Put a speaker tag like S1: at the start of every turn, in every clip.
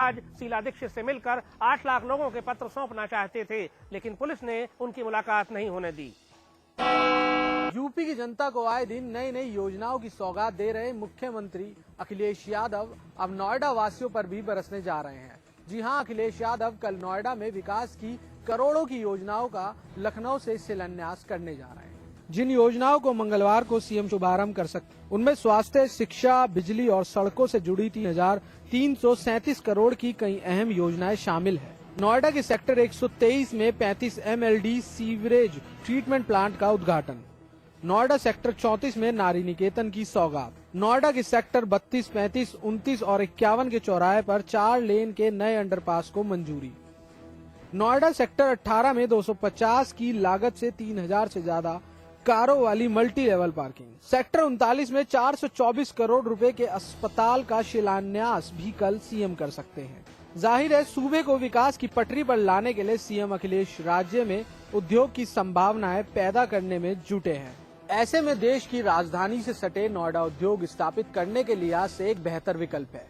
S1: भारद्वाज शीला दीक्षित से मिलकर 8 लाख लोगों के पत्र सौंपना चाहते थे, लेकिन पुलिस ने उनकी मुलाकात नहीं होने दी।
S2: यूपी की जनता को आए दिन नई नई योजनाओं की सौगात दे रहे मुख्यमंत्री अखिलेश यादव अब नोएडा वासियों पर भी बरसने जा रहे हैं। जी हां, अखिलेश यादव कल नोएडा में विकास की करोड़ों की योजनाओं का लखनऊ से शिलान्यास करने जा रहे हैं, जिन योजनाओं को मंगलवार को सीएम शुभारंभ कर सकते। उनमें स्वास्थ्य, शिक्षा, बिजली और सड़कों से जुड़ी 3,337 करोड़ की कई अहम योजनाएं शामिल है। नोएडा के सेक्टर 123 में 35 MLD सीवरेज ट्रीटमेंट प्लांट का उद्घाटन, नोएडा सेक्टर 34 में नारी निकेतन की सौगात, नोएडा के सेक्टर 32, 35, 29 और 51 के चौराहे पर 4 लेन के नए अंडरपास को मंजूरी, नोएडा सेक्टर 18 में 250 की लागत से 3,000 से ज्यादा कारों वाली मल्टी लेवल पार्किंग, सेक्टर 39 में 424 करोड़ रुपए के अस्पताल का शिलान्यास भी कल सीएम कर सकते हैं। जाहिर है, सूबे को विकास की पटरी पर लाने के लिए सीएम अखिलेश राज्य में उद्योग की संभावनाएं पैदा करने में जुटे हैं। ऐसे में देश की राजधानी से सटे नोएडा उद्योग स्थापित करने के लिहाज से एक बेहतर विकल्प है।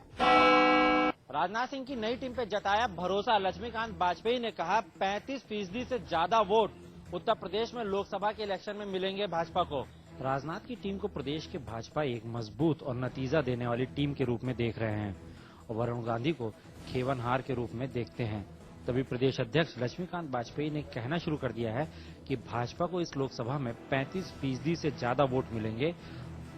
S3: राजनाथ सिंह की नई टीम पे जताया भरोसा। लक्ष्मीकांत वाजपेयी ने कहा 35% से ज्यादा वोट उत्तर प्रदेश में लोकसभा के इलेक्शन में मिलेंगे भाजपा को। राजनाथ की टीम को प्रदेश के भाजपा एक मजबूत और नतीजा देने वाली टीम के रूप में देख रहे हैं और वरुण गांधी को खेवनहार के रूप में देखते हैं। तभी प्रदेश अध्यक्ष लक्ष्मीकांत वाजपेयी ने कहना शुरू कर दिया है कि भाजपा को इस लोकसभा में 35% से ज्यादा वोट मिलेंगे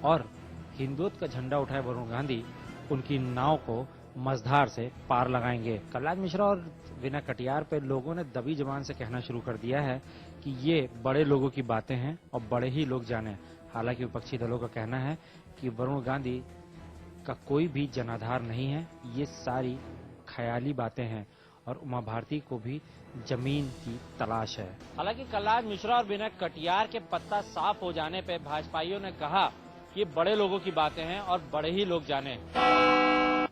S3: और हिंदुत्व का झंडा उठाए वरुण गांधी उनकी नाव को मझधार से पार लगाएंगे। कलराज मिश्रा और विनय कटियार पे लोगों ने दबी जबान से कहना शुरू कर दिया है कि ये बड़े लोगों की बातें हैं और बड़े ही लोग जाने। हालांकि विपक्षी दलों का कहना है कि वरुण गांधी का कोई भी जनाधार नहीं है, ये सारी ख्याली बातें हैं और उमा भारती को भी जमीन की तलाश है। हालांकि कलराज मिश्रा और विनय कटियार के पत्ता साफ हो जाने पे भाजपाइयों ने कहा कि बड़े लोगों की बातें हैं और बड़े ही लोग जाने।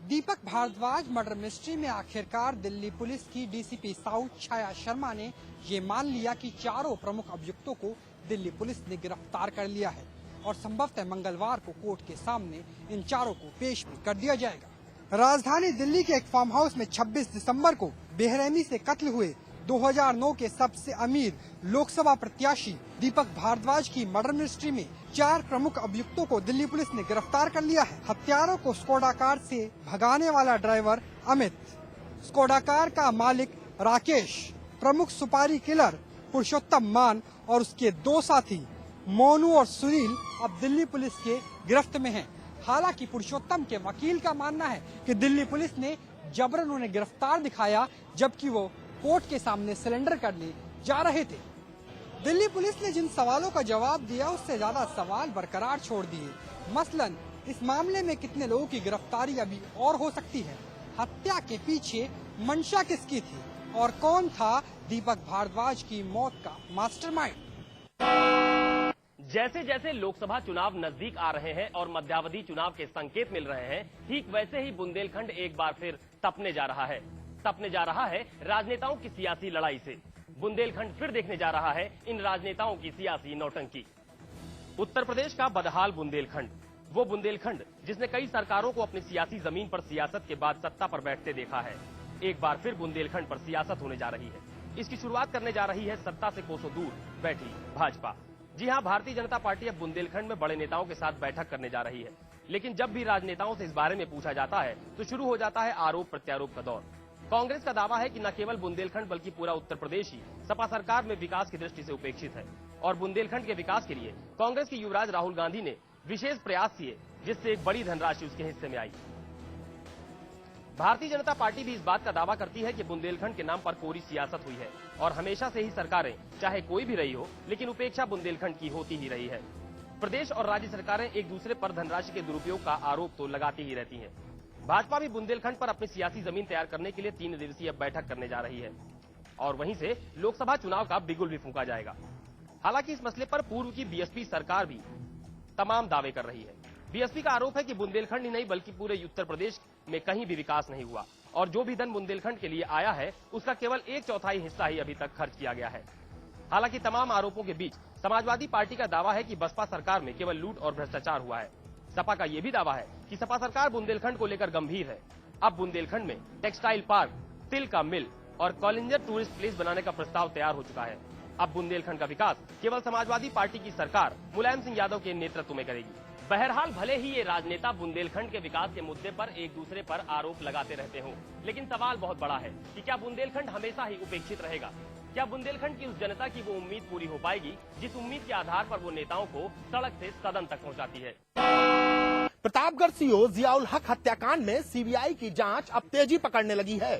S4: दीपक भारद्वाज मर्डर मिस्ट्री में आखिरकार दिल्ली पुलिस की डीसीपी साउथ छाया शर्मा ने ये मान लिया कि चारों प्रमुख अभियुक्तों को दिल्ली पुलिस ने गिरफ्तार कर लिया है और संभवतः मंगलवार को कोर्ट के सामने इन चारों को पेश भी कर दिया जाएगा। राजधानी दिल्ली के एक फार्म हाउस में 26 दिसंबर को बेरहमी से कत्ल हुए 2009 के सबसे अमीर लोकसभा प्रत्याशी दीपक भारद्वाज की मर्डर मिस्ट्री में 4 प्रमुख अभियुक्तों को दिल्ली पुलिस ने गिरफ्तार कर लिया है। हत्यारों को स्कोडा कार से भगाने वाला ड्राइवर अमित, स्कोडा कार का मालिक राकेश, प्रमुख सुपारी किलर पुरुषोत्तम मान और उसके 2 साथी मोनू और सुनील अब दिल्ली पुलिस के गिरफ्त में हैं। हालांकि पुरुषोत्तम के वकील का मानना है कि दिल्ली पुलिस ने जबरन उन्हें गिरफ्तार दिखाया जबकि वो कोर्ट के सामने सरेंडर करने जा रहे थे। दिल्ली पुलिस ने जिन सवालों का जवाब दिया उससे ज्यादा सवाल बरकरार छोड़ दिए। मसलन इस मामले में कितने लोगों की गिरफ्तारी अभी और हो सकती है, हत्या के पीछे मंशा किसकी थी और कौन था दीपक भारद्वाज की मौत का मास्टरमाइंड।
S5: जैसे जैसे लोकसभा चुनाव नजदीक आ रहे हैं और मध्यावधि चुनाव के संकेत मिल रहे हैं, ठीक वैसे ही बुंदेलखंड एक बार फिर तपने जा रहा है राजनेताओं की सियासी लड़ाई से। बुंदेलखंड फिर देखने जा रहा है इन राजनेताओं की सियासी नौटंकी। उत्तर प्रदेश का बदहाल बुंदेलखंड, वो बुंदेलखंड जिसने कई सरकारों को अपनी सियासी जमीन पर सियासत के बाद सत्ता पर बैठते देखा है, एक बार फिर बुंदेलखंड पर सियासत होने जा रही है। इसकी शुरुआत करने जा रही है सत्ता से कोसों दूर बैठी भाजपा। जी हां, भारतीय जनता पार्टी अब बुंदेलखंड में बड़े नेताओं के साथ बैठक करने जा रही है। लेकिन जब भी राजनेताओं से इस बारे में पूछा जाता है तो शुरू हो जाता है आरोप प्रत्यारोप का दौर। कांग्रेस का दावा है कि न केवल बुंदेलखंड बल्कि पूरा उत्तर प्रदेश ही सपा सरकार में विकास की दृष्टि से उपेक्षित है और बुंदेलखंड के विकास के लिए कांग्रेस के युवराज राहुल गांधी ने विशेष प्रयास किए जिससे एक बड़ी धनराशि उसके हिस्से में आई। भारतीय जनता पार्टी भी इस बात का दावा करती है कि बुंदेलखंड के नाम पर कोरी सियासत हुई है और हमेशा से ही सरकारें चाहे कोई भी रही हो लेकिन उपेक्षा बुंदेलखंड की होती ही रही है। प्रदेश और राज्य सरकारें एक दूसरे पर धनराशि के दुरुपयोग का आरोप तो लगाती ही रहती हैं। भाजपा भी बुंदेलखंड पर अपनी सियासी जमीन तैयार करने के लिए 3 दिवसीय बैठक करने जा रही है और वहीं से लोकसभा चुनाव का बिगुल भी फूंका जाएगा। हालांकि इस मसले पर पूर्व की बीएसपी सरकार भी तमाम दावे कर रही है। बीएसपी का आरोप है कि बुंदेलखंड ही नहीं बल्कि पूरे उत्तर प्रदेश में कहीं भी विकास नहीं हुआ और जो भी धन बुंदेलखंड के लिए आया है उसका केवल 1/4 हिस्सा ही अभी तक खर्च किया गया है। हालांकि तमाम आरोपों के बीच समाजवादी पार्टी का दावा है कि बसपा सरकार में केवल लूट और भ्रष्टाचार हुआ है। सपा का यह भी दावा है कि सपा सरकार बुंदेलखंड को लेकर गंभीर है अब बुंदेलखंड में टेक्सटाइल पार्क, तिल का मिल और कॉलिंजर टूरिस्ट प्लेस बनाने का प्रस्ताव तैयार हो चुका है। अब बुंदेलखंड का विकास केवल समाजवादी पार्टी की सरकार मुलायम सिंह यादव के नेतृत्व में करेगी। बहरहाल भले ही ये राजनेता बुंदेलखंड के विकास के मुद्दे पर एक दूसरे पर आरोप लगाते रहते हों, लेकिन सवाल बहुत बड़ा है कि क्या बुंदेलखंड हमेशा ही उपेक्षित रहेगा? क्या बुंदेलखंड की उस जनता की वो उम्मीद पूरी हो पाएगी जिस उम्मीद के आधार पर वो नेताओं को सड़क से सदन तक पहुंचाती है?
S6: प्रतापगढ़ सीओ जियाउल हक हत्याकांड में सीबीआई की जांच अब तेजी पकड़ने लगी है।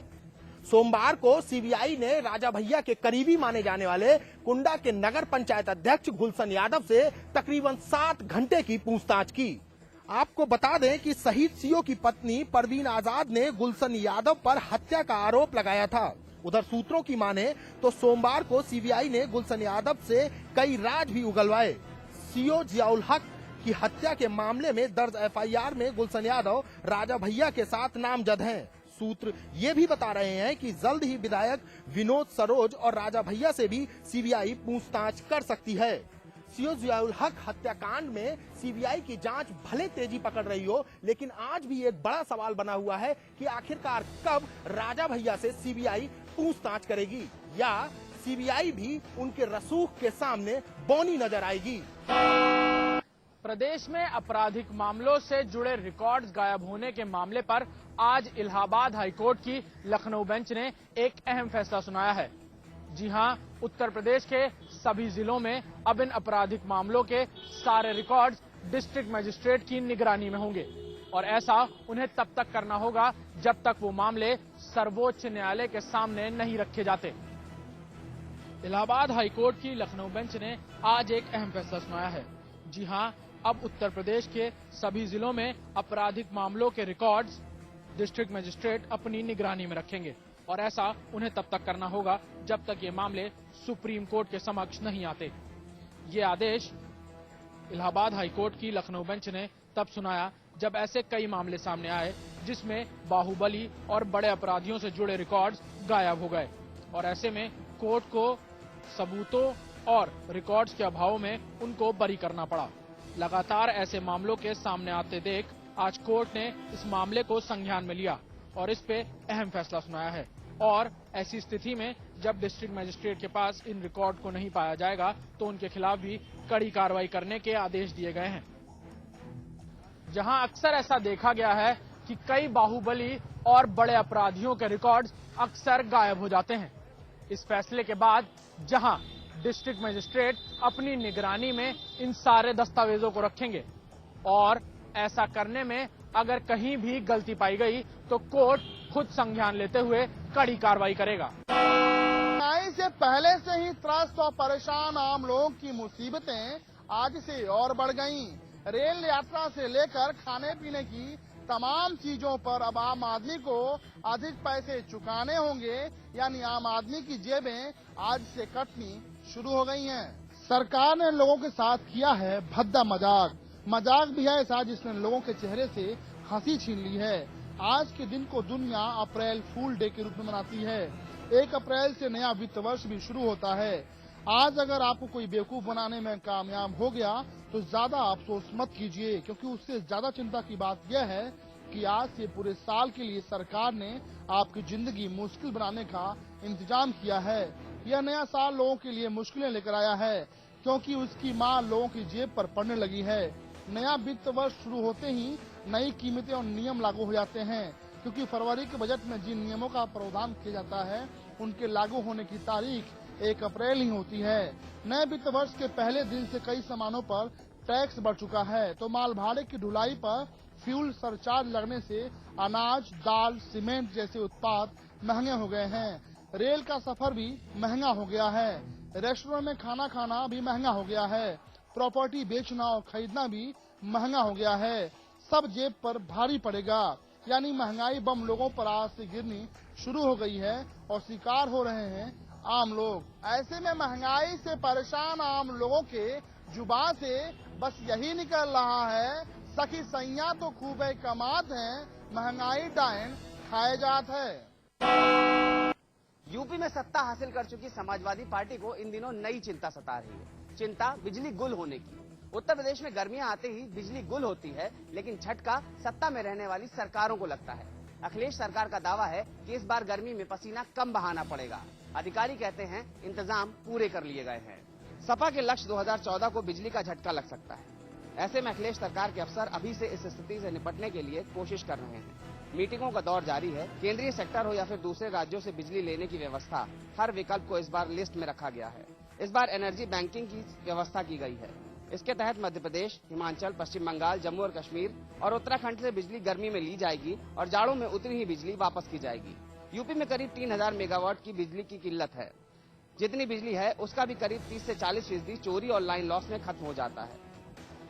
S6: सोमवार को सीबीआई ने राजा भैया के करीबी माने जाने वाले कुंडा के नगर पंचायत अध्यक्ष गुलशन यादव से तकरीबन 7 घंटे की पूछताछ की। आपको बता दें कि शहीद सीओ की पत्नी परवीन आजाद ने गुलशन यादव पर हत्या का आरोप लगाया था। उधर सूत्रों की माने तो सोमवार को सीबीआई ने गुलशन यादव से कई राज भी उगलवाए। सीओ जियाउल हक की हत्या के मामले में दर्ज एफआईआर में गुलशन यादव राजा भैया के साथ नामजद हैं। सूत्र ये भी बता रहे हैं कि जल्द ही विधायक विनोद सरोज और राजा भैया से भी सीबीआई पूछताछ कर सकती है। सीओ जियाउल हक हत्याकांड में सीबीआई की जांच भले तेजी पकड़ रही हो, लेकिन आज भी एक बड़ा सवाल बना हुआ है कि आखिरकार कब राजा भैया से सीबीआई पूछताछ करेगी या सीबीआई भी उनके रसूख के सामने बौनी नजर आएगी।
S2: प्रदेश में आपराधिक मामलों से जुड़े रिकॉर्ड्स गायब होने के मामले पर आज इलाहाबाद हाईकोर्ट की लखनऊ बेंच ने एक अहम फैसला सुनाया है। जी हां, उत्तर प्रदेश के सभी जिलों में अब इन आपराधिक मामलों के सारे रिकॉर्ड्स डिस्ट्रिक्ट मजिस्ट्रेट की निगरानी में होंगे और ऐसा उन्हें तब तक करना होगा जब तक वो मामले सर्वोच्च न्यायालय के सामने नहीं रखे जाते। इलाहाबाद हाईकोर्ट की लखनऊ बेंच ने आज एक अहम फैसला सुनाया है। जी हां, अब उत्तर प्रदेश के सभी जिलों में आपराधिक मामलों के रिकॉर्ड्स डिस्ट्रिक्ट मजिस्ट्रेट अपनी निगरानी में रखेंगे और ऐसा उन्हें तब तक करना होगा जब तक ये मामले सुप्रीम कोर्ट के समक्ष नहीं आते। ये आदेश इलाहाबाद हाईकोर्ट की लखनऊ बेंच ने तब सुनाया जब ऐसे कई मामले सामने आए जिसमें बाहुबली और बड़े अपराधियों से जुड़े रिकॉर्ड्स गायब हो गए और ऐसे में कोर्ट को सबूतों और रिकॉर्ड्स के अभाव में उनको बरी करना पड़ा। लगातार ऐसे मामलों के सामने आते देख आज कोर्ट ने इस मामले को संज्ञान में लिया और इस पे अहम फैसला सुनाया है और ऐसी स्थिति में जब डिस्ट्रिक्ट मजिस्ट्रेट के पास इन रिकॉर्ड को नहीं पाया जाएगा तो उनके खिलाफ भी कड़ी कार्रवाई करने के आदेश दिए गए हैं। जहां अक्सर ऐसा देखा गया है कि कई बाहुबली और बड़े अपराधियों के रिकॉर्ड्स अक्सर गायब हो जाते हैं, इस फैसले के बाद जहां डिस्ट्रिक्ट मजिस्ट्रेट अपनी निगरानी में इन सारे दस्तावेजों को रखेंगे और ऐसा करने में अगर कहीं भी गलती पाई गई तो कोर्ट खुद संज्ञान लेते हुए कड़ी कार्रवाई करेगा।
S7: से पहले से ही त्रस्त और परेशान आम लोगों की मुसीबतें आज से और बढ़ गईं। रेल यात्रा से लेकर खाने पीने की तमाम चीजों पर अब आम आदमी को अधिक पैसे चुकाने होंगे, यानी आम आदमी की जेबें आज से कटनी शुरू हो गई हैं। सरकार ने लोगों के साथ किया है भद्दा मजाक भी है ऐसा जिसने लोगों के चेहरे से हंसी छीन ली है। आज के दिन को दुनिया अप्रैल फूल डे के रूप में मनाती है। 1 अप्रैल से नया वित्त वर्ष भी शुरू होता है। आज अगर आपको कोई बेवकूफ बनाने में कामयाब हो गया तो ज्यादा अफसोस मत कीजिए, क्योंकि उससे ज्यादा चिंता की बात यह है कि आज से पूरे साल के लिए सरकार ने आपकी जिंदगी मुश्किल बनाने का इंतजाम किया है। यह नया साल लोगों के लिए मुश्किलें लेकर आया है क्योंकि उसकी मार लोगों की जेब पर पड़ने लगी है। नया वित्त वर्ष शुरू होते ही नई कीमतें और नियम लागू हो जाते हैं, क्योंकि फरवरी के बजट में जिन नियमों का प्रावधान किया जाता है उनके लागू होने की तारीख 1 अप्रैल ही होती है। नए वित्त वर्ष के पहले दिन से कई सामानों पर टैक्स बढ़ चुका है, तो माल भाड़े की ढुलाई पर फ्यूल सरचार्ज लगने से अनाज, दाल, सीमेंट जैसे उत्पाद महंगे हो गए हैं। रेल का सफर भी महंगा हो गया है। रेस्टोरेंट में खाना खाना भी महंगा हो गया है। प्रॉपर्टी बेचना और खरीदना भी महंगा हो गया है। सब जेब पर भारी पड़ेगा, यानी महंगाई बम लोगों पर आज से गिरनी शुरू हो गई है और शिकार हो रहे हैं आम लोग। ऐसे में महंगाई से परेशान आम लोगों के जुबान से बस यही निकल रहा है, सखी सैया तो खूबे कमात हैं, महंगाई डायन खाए जात है।
S8: यूपी में सत्ता हासिल कर चुकी समाजवादी पार्टी को इन दिनों नई चिंता सता रही है। चिंता बिजली गुल होने की। उत्तर प्रदेश में गर्मियां आते ही बिजली गुल होती है, लेकिन झटका सत्ता में रहने वाली सरकारों को लगता है। अखिलेश सरकार का दावा है कि इस बार गर्मी में पसीना कम बहाना पड़ेगा। अधिकारी कहते हैं इंतजाम पूरे कर लिए गए हैं। सपा के लक्ष्य 2014 को बिजली का झटका लग सकता है। ऐसे में अखिलेश सरकार के अफसर अभी से इस स्थिति से निपटने के लिए कोशिश कर रहे हैं। मीटिंगों का दौर जारी है। केंद्रीय सेक्टर हो या फिर दूसरे राज्यों से बिजली लेने की व्यवस्था, हर विकल्प को इस बार लिस्ट में रखा गया है। इस बार एनर्जी बैंकिंग की व्यवस्था की गई है। इसके तहत मध्य प्रदेश, हिमाचल, पश्चिम बंगाल, जम्मू और कश्मीर और उत्तराखंड से बिजली गर्मी में ली जाएगी और जाड़ों में उतनी ही बिजली वापस की जाएगी। यूपी में करीब 3000 मेगावाट की बिजली की किल्लत है। जितनी बिजली है उसका भी करीब 30 से 40% चोरी और लाइन लॉस में खत्म हो जाता है।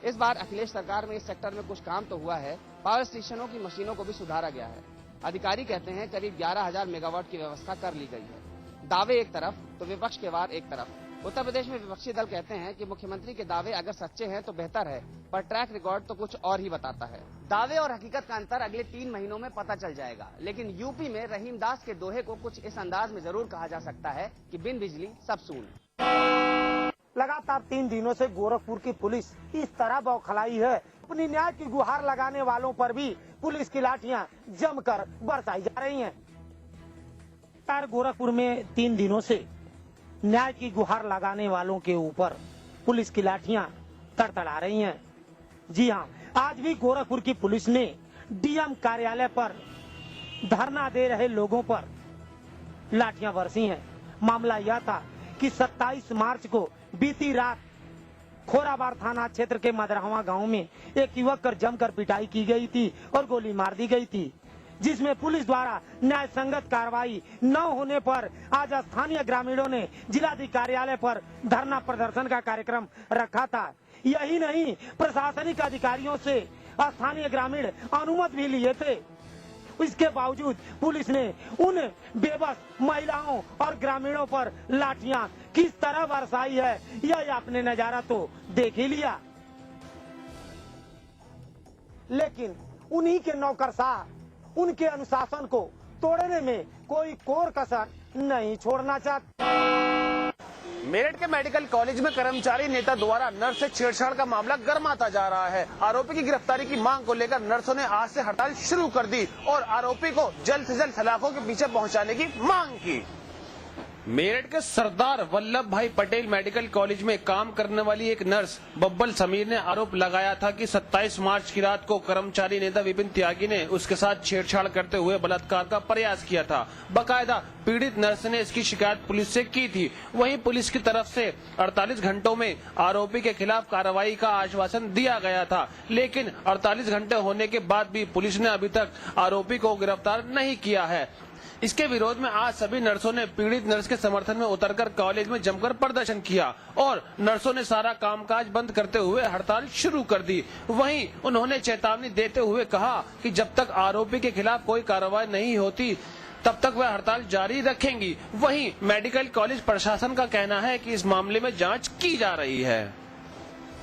S8: इस बार अखिलेश सरकार में इस सेक्टर में कुछ काम तो हुआ है। पावर स्टेशनों की मशीनों को भी सुधारा गया है। अधिकारी कहते हैं करीब 11000 मेगावाट की व्यवस्था कर ली गई है। दावे एक तरफ तो विपक्ष के वार एक तरफ। उत्तर प्रदेश में विपक्षी दल कहते हैं कि मुख्यमंत्री के दावे अगर सच्चे हैं तो बेहतर है, पर ट्रैक रिकॉर्ड तो कुछ और ही बताता है। दावे और हकीकत का अंतर अगले 3 महीनों में पता चल जाएगा। लेकिन यूपी में रहीम दास के दोहे को कुछ इस अंदाज में जरूर कहा जा सकता है कि बिन बिजली सब सून।
S9: लगातार 3 दिनों से गोरखपुर की पुलिस इस तरह बौखलाई है। अपनी न्याय की गुहार लगाने वालों पर भी पुलिस की लाठियां जमकर बरसाई जा रही हैं। गोरखपुर में 3 दिनों से न्याय की गुहार लगाने वालों के ऊपर पुलिस की लाठियां तड़तड़ा रही हैं। जी हां, आज भी गोरखपुर की पुलिस ने डीएम कार्यालय पर धरना दे रहे लोगों पर लाठियां बरसी हैं। मामला यह था कि 27 मार्च को बीती रात खोराबार थाना क्षेत्र के मदरहवा गांव में एक युवक पर जमकर पिटाई की गई थी और गोली मार दी गई थी, जिसमें पुलिस द्वारा न्याय संगत कार्रवाई न होने पर आज स्थानीय ग्रामीणों ने जिलाधिकारी कार्यालय पर धरना प्रदर्शन का कार्यक्रम रखा था। यही नहीं, प्रशासनिक अधिकारियों से स्थानीय ग्रामीण अनुमति भी लिए थे। इसके बावजूद पुलिस ने उन बेबस महिलाओं और ग्रामीणों पर लाठियां किस तरह बरसाई है, यह आपने नजारा तो देख ही लिया। लेकिन उन्हीं के नौकरशाह उनके अनुशासन को तोड़ने में कोई कोर कसर नहीं छोड़ना चाहते।
S10: मेरठ के मेडिकल कॉलेज में कर्मचारी नेता द्वारा नर्स से छेड़छाड़ का मामला गर्माता जा रहा है। आरोपी की गिरफ्तारी की मांग को लेकर नर्सों ने आज से हड़ताल शुरू कर दी और आरोपी को जल्द से जल्द सलाखों के पीछे पहुंचाने की मांग की। मेरठ के सरदार वल्लभ भाई पटेल मेडिकल कॉलेज में काम करने वाली एक नर्स बब्बल समीर ने आरोप लगाया था कि 27 मार्च की रात को कर्मचारी नेता विपिन त्यागी ने उसके साथ छेड़छाड़ करते हुए बलात्कार का प्रयास किया था। बकायदा पीड़ित नर्स ने इसकी शिकायत पुलिस से की थी। वहीं पुलिस की तरफ से 48 घंटों में आरोपी के खिलाफ कार्रवाई का आश्वासन दिया गया था, लेकिन 48 घंटे होने के बाद भी पुलिस ने अभी तक आरोपी को गिरफ्तार नहीं किया है। इसके विरोध में आज सभी नर्सों ने पीड़ित नर्स के समर्थन में उतरकर कॉलेज में जमकर प्रदर्शन किया और नर्सों ने सारा कामकाज बंद करते हुए हड़ताल शुरू कर दी। वहीं उन्होंने चेतावनी देते हुए कहा कि जब तक आरोपी के खिलाफ कोई कार्रवाई नहीं होती तब तक वह हड़ताल जारी रखेंगी। वहीं मेडिकल कॉलेज प्रशासन का कहना है कि इस मामले में जाँच की जा रही है।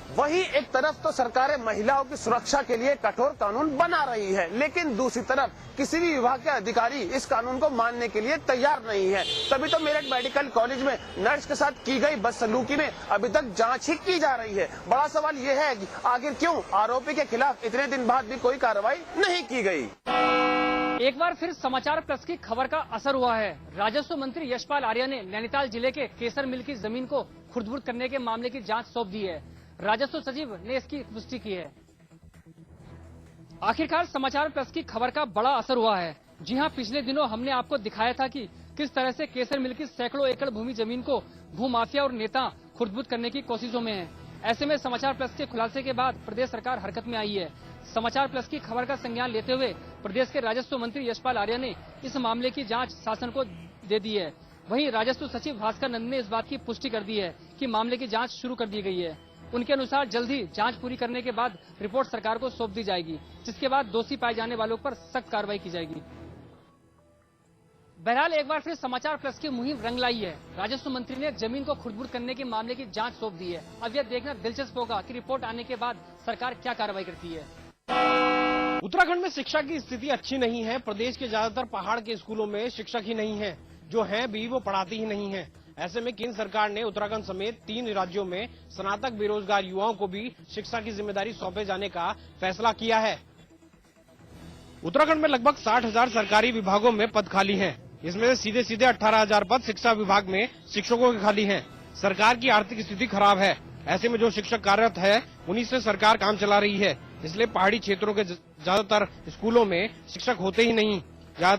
S6: वहीं एक तरफ तो सरकारें महिलाओं की सुरक्षा के लिए कठोर कानून बना रही है, लेकिन दूसरी तरफ किसी भी विभाग के अधिकारी इस कानून को मानने के लिए तैयार नहीं है। तभी तो मेरठ मेडिकल कॉलेज में नर्स के साथ की गई बदसलूकी में अभी तक जांच ही की जा रही है। बड़ा सवाल ये है कि आखिर क्यों आरोपी के खिलाफ इतने दिन बाद भी कोई कार्रवाई नहीं की गई।
S11: एक बार फिर समाचार प्लस की खबर का असर हुआ है। राजस्व मंत्री यशपाल आर्या ने नैनीताल जिले के केसर मिल की जमीन को खुर्द-बुर्द करने के मामले की जांच सौंप दी है। राजस्व सचिव ने इसकी पुष्टि की है। आखिरकार समाचार प्लस की खबर का बड़ा असर हुआ है। जी हां, पिछले दिनों हमने आपको दिखाया था कि किस तरह से केसर मिल की सैकड़ों एकड़ भूमि जमीन को भूमाफिया और नेता खुर्द-बुर्द करने की कोशिशों में है। ऐसे में समाचार प्लस के खुलासे के बाद प्रदेश सरकार हरकत में आई है। समाचार प्लस की खबर का संज्ञान लेते हुए प्रदेश के राजस्व मंत्री यशपाल आर्या ने इस मामले की जांच शासन को दे दी है। वहीं राजस्व सचिव भास्कर नंद ने इस बात की पुष्टि कर दी है कि मामले की जांच शुरू कर दी गई है। उनके अनुसार जल्द ही जांच पूरी करने के बाद रिपोर्ट सरकार को सौंप दी जाएगी, जिसके बाद दोषी पाए जाने वालों पर सख्त कार्रवाई की जाएगी। बहरहाल एक बार फिर समाचार प्लस की मुहिम रंग लाई है। राजस्व मंत्री ने जमीन को खुर्द-बुर्द करने के मामले की जांच सौंप दी है। अब यह देखना दिलचस्प होगा कि रिपोर्ट आने के बाद सरकार क्या कार्रवाई करती है।
S1: उत्तराखंड में शिक्षा की स्थिति अच्छी नहीं है। प्रदेश के ज्यादातर पहाड़ के स्कूलों में शिक्षक ही नहीं है, जो हैं भी वो पढ़ाते ही नहीं है। ऐसे में केंद्र सरकार ने उत्तराखंड समेत 3 राज्यों में स्नातक बेरोजगार युवाओं को भी शिक्षा की जिम्मेदारी सौंपे जाने का फैसला किया है। उत्तराखंड में लगभग 60,000 सरकारी विभागों में पद खाली हैं। इसमें से सीधे 18,000 पद शिक्षा विभाग में शिक्षकों के खाली हैं। सरकार की आर्थिक स्थिति खराब है। ऐसे में जो शिक्षक कार्यरत है उन्हीं से सरकार काम चला रही है। इसलिए पहाड़ी क्षेत्रों के ज्यादातर स्कूलों में शिक्षक होते ही नहीं।